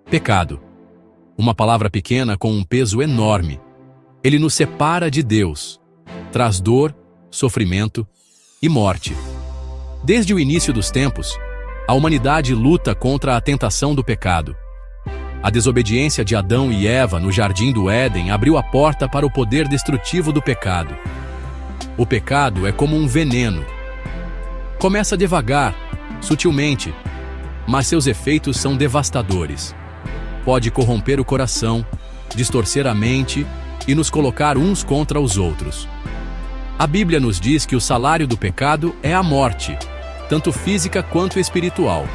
Pecado. Uma palavra pequena com um peso enorme. Ele nos separa de Deus. Traz dor, sofrimento e morte. Desde o início dos tempos, a humanidade luta contra a tentação do pecado. A desobediência de Adão e Eva no jardim do Éden abriu a porta para o poder destrutivo do pecado. O pecado é como um veneno. Começa devagar, sutilmente, mas seus efeitos são devastadores. Pode corromper o coração, distorcer a mente e nos colocar uns contra os outros. A Bíblia nos diz que o salário do pecado é a morte, tanto física quanto espiritual.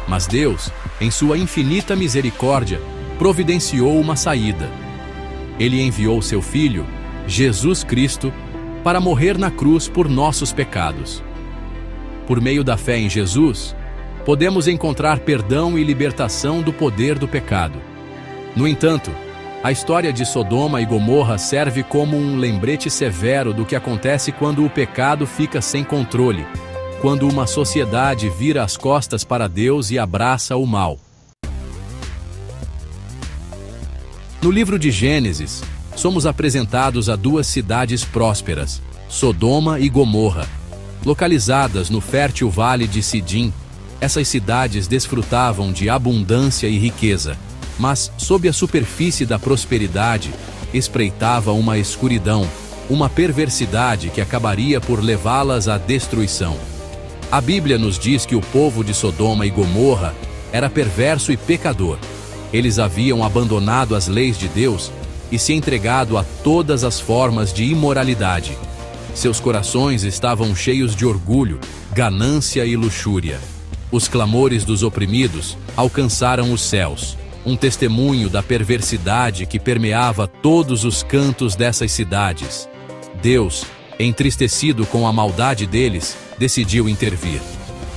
Mas Deus, em sua infinita misericórdia, providenciou uma saída. Ele enviou seu Filho, Jesus Cristo, para morrer na cruz por nossos pecados. Por meio da fé em Jesus, podemos encontrar perdão e libertação do poder do pecado. No entanto, a história de Sodoma e Gomorra serve como um lembrete severo do que acontece quando o pecado fica sem controle, quando uma sociedade vira as costas para Deus e abraça o mal. No livro de Gênesis, somos apresentados a duas cidades prósperas, Sodoma e Gomorra. Localizadas no fértil vale de Sidim, essas cidades desfrutavam de abundância e riqueza, mas sob a superfície da prosperidade espreitava uma escuridão, uma perversidade que acabaria por levá-las à destruição. A Bíblia nos diz que o povo de Sodoma e Gomorra era perverso e pecador. Eles haviam abandonado as leis de Deus e se entregado a todas as formas de imoralidade. Seus corações estavam cheios de orgulho, ganância e luxúria. Os clamores dos oprimidos alcançaram os céus, um testemunho da perversidade que permeava todos os cantos dessas cidades. Deus, entristecido com a maldade deles, decidiu intervir.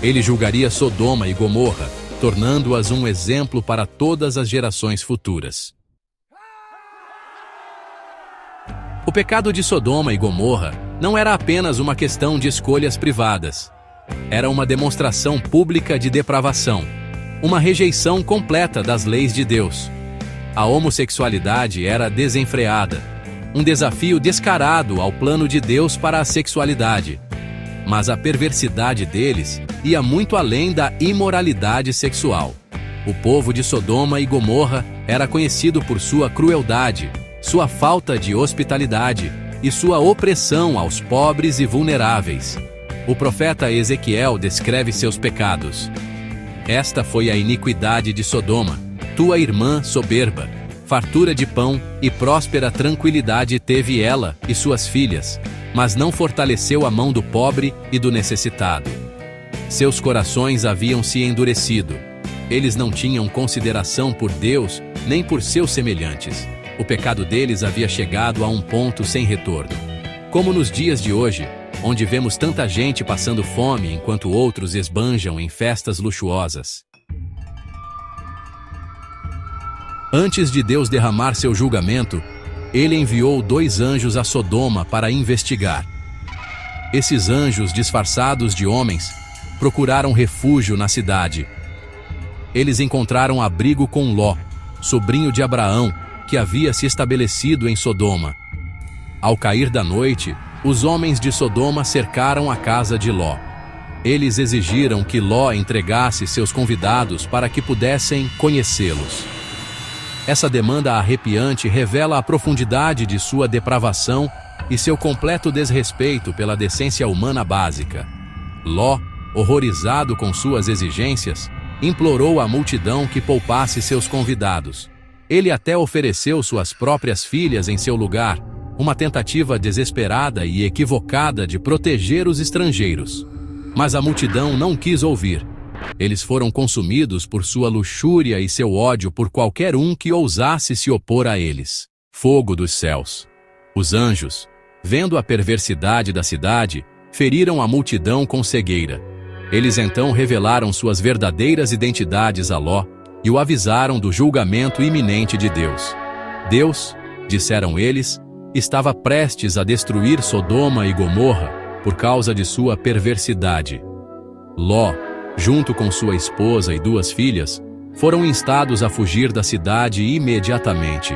Ele julgaria Sodoma e Gomorra, tornando-as um exemplo para todas as gerações futuras. O pecado de Sodoma e Gomorra não era apenas uma questão de escolhas privadas. Era uma demonstração pública de depravação, uma rejeição completa das leis de Deus. A homossexualidade era desenfreada, um desafio descarado ao plano de Deus para a sexualidade. Mas a perversidade deles ia muito além da imoralidade sexual. O povo de Sodoma e Gomorra era conhecido por sua crueldade, sua falta de hospitalidade e sua opressão aos pobres e vulneráveis. O profeta Ezequiel descreve seus pecados. Esta foi a iniquidade de Sodoma, tua irmã soberba. Fartura de pão e próspera tranquilidade teve ela e suas filhas, mas não fortaleceu a mão do pobre e do necessitado. Seus corações haviam se endurecido. Eles não tinham consideração por Deus nem por seus semelhantes. O pecado deles havia chegado a um ponto sem retorno. Como nos dias de hoje, onde vemos tanta gente passando fome enquanto outros esbanjam em festas luxuosas. Antes de Deus derramar seu julgamento, ele enviou 2 anjos a Sodoma para investigar. Esses anjos, disfarçados de homens, procuraram refúgio na cidade. Eles encontraram abrigo com Ló, sobrinho de Abraão, que havia se estabelecido em Sodoma. Ao cair da noite, os homens de Sodoma cercaram a casa de Ló. Eles exigiram que Ló entregasse seus convidados para que pudessem conhecê-los. Essa demanda arrepiante revela a profundidade de sua depravação e seu completo desrespeito pela decência humana básica. Ló, horrorizado com suas exigências, implorou à multidão que poupasse seus convidados. Ele até ofereceu suas próprias filhas em seu lugar, uma tentativa desesperada e equivocada de proteger os estrangeiros. Mas a multidão não quis ouvir. Eles foram consumidos por sua luxúria e seu ódio por qualquer um que ousasse se opor a eles. Fogo dos céus. Os anjos, vendo a perversidade da cidade, feriram a multidão com cegueira. Eles então revelaram suas verdadeiras identidades a Ló e o avisaram do julgamento iminente de Deus. Deus, disseram eles, estava prestes a destruir Sodoma e Gomorra por causa de sua perversidade. Ló, junto com sua esposa e 2 filhas, foram instados a fugir da cidade imediatamente.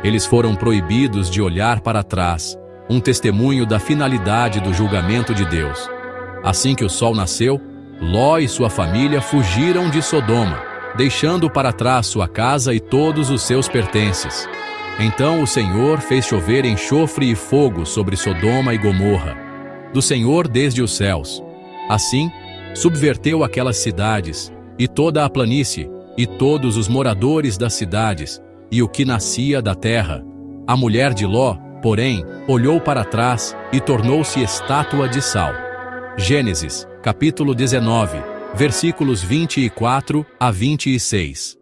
Eles foram proibidos de olhar para trás, um testemunho da finalidade do julgamento de Deus. Assim que o sol nasceu, Ló e sua família fugiram de Sodoma, deixando para trás sua casa e todos os seus pertences. Então o Senhor fez chover enxofre e fogo sobre Sodoma e Gomorra, do Senhor desde os céus. Assim, subverteu aquelas cidades, e toda a planície, e todos os moradores das cidades, e o que nascia da terra. A mulher de Ló, porém, olhou para trás e tornou-se estátua de sal. Gênesis, capítulo 19, versículos 24 a 26.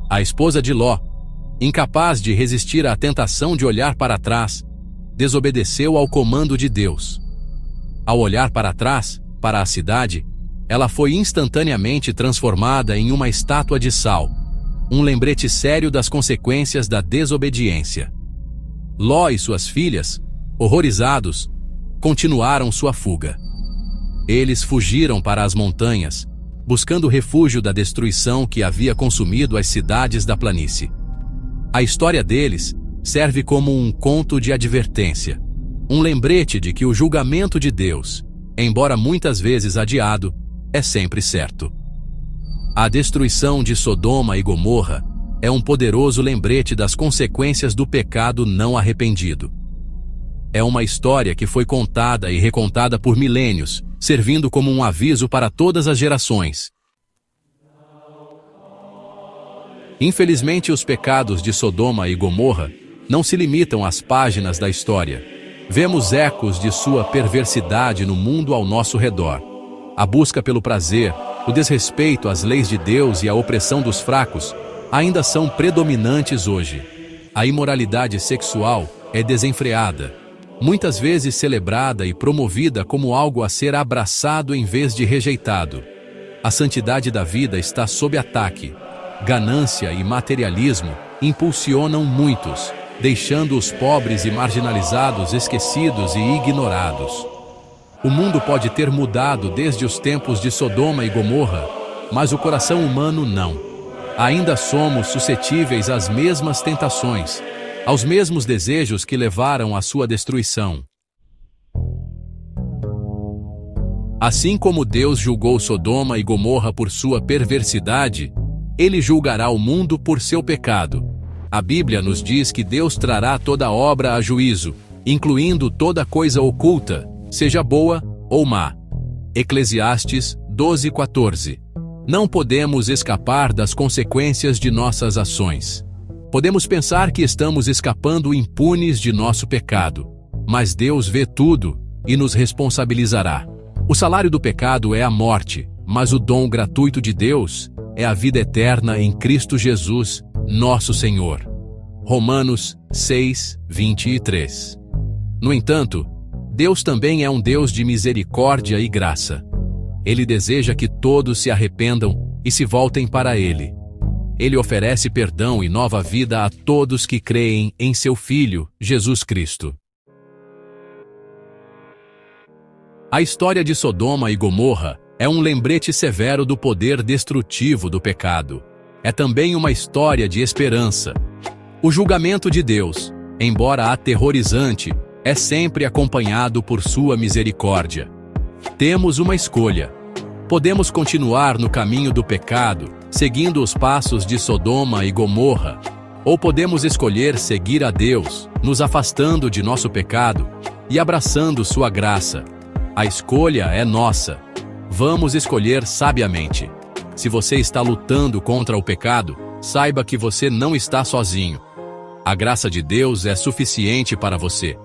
A esposa de Ló, incapaz de resistir à tentação de olhar para trás, desobedeceu ao comando de Deus. Ao olhar para trás, para a cidade, ela foi instantaneamente transformada em uma estátua de sal, um lembrete sério das consequências da desobediência. Ló e suas filhas, horrorizados, continuaram sua fuga. Eles fugiram para as montanhas, buscando refúgio da destruição que havia consumido as cidades da planície. A história deles serve como um conto de advertência, um lembrete de que o julgamento de Deus, embora muitas vezes adiado, é sempre certo. A destruição de Sodoma e Gomorra é um poderoso lembrete das consequências do pecado não arrependido. É uma história que foi contada e recontada por milênios, servindo como um aviso para todas as gerações. Infelizmente, os pecados de Sodoma e Gomorra não se limitam às páginas da história. Vemos ecos de sua perversidade no mundo ao nosso redor. A busca pelo prazer, o desrespeito às leis de Deus e a opressão dos fracos ainda são predominantes hoje. A imoralidade sexual é desenfreada, muitas vezes celebrada e promovida como algo a ser abraçado em vez de rejeitado. A santidade da vida está sob ataque. Ganância e materialismo impulsionam muitos, deixando os pobres e marginalizados esquecidos e ignorados. O mundo pode ter mudado desde os tempos de Sodoma e Gomorra, mas o coração humano não. Ainda somos suscetíveis às mesmas tentações, aos mesmos desejos que levaram à sua destruição. Assim como Deus julgou Sodoma e Gomorra por sua perversidade, Ele julgará o mundo por seu pecado. A Bíblia nos diz que Deus trará toda obra a juízo, incluindo toda coisa oculta, seja boa ou má. Eclesiastes 12:14. Não podemos escapar das consequências de nossas ações. Podemos pensar que estamos escapando impunes de nosso pecado, mas Deus vê tudo e nos responsabilizará. O salário do pecado é a morte, mas o dom gratuito de Deus é a vida eterna em Cristo Jesus, nosso Senhor. Romanos 6:23. No entanto, Deus também é um Deus de misericórdia e graça. Ele deseja que todos se arrependam e se voltem para Ele. Ele oferece perdão e nova vida a todos que creem em seu Filho, Jesus Cristo. A história de Sodoma e Gomorra é um lembrete severo do poder destrutivo do pecado. É também uma história de esperança. O julgamento de Deus, embora aterrorizante, é sempre acompanhado por sua misericórdia. Temos uma escolha. Podemos continuar no caminho do pecado, seguindo os passos de Sodoma e Gomorra, ou podemos escolher seguir a Deus, nos afastando de nosso pecado e abraçando sua graça. A escolha é nossa. Vamos escolher sabiamente. Se você está lutando contra o pecado, saiba que você não está sozinho. A graça de Deus é suficiente para você.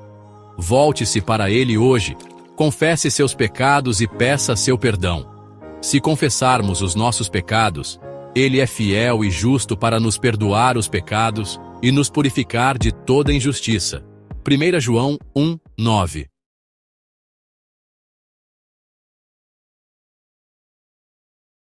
Volte-se para Ele hoje, confesse seus pecados e peça seu perdão. Se confessarmos os nossos pecados, Ele é fiel e justo para nos perdoar os pecados e nos purificar de toda injustiça. 1 João 1:9.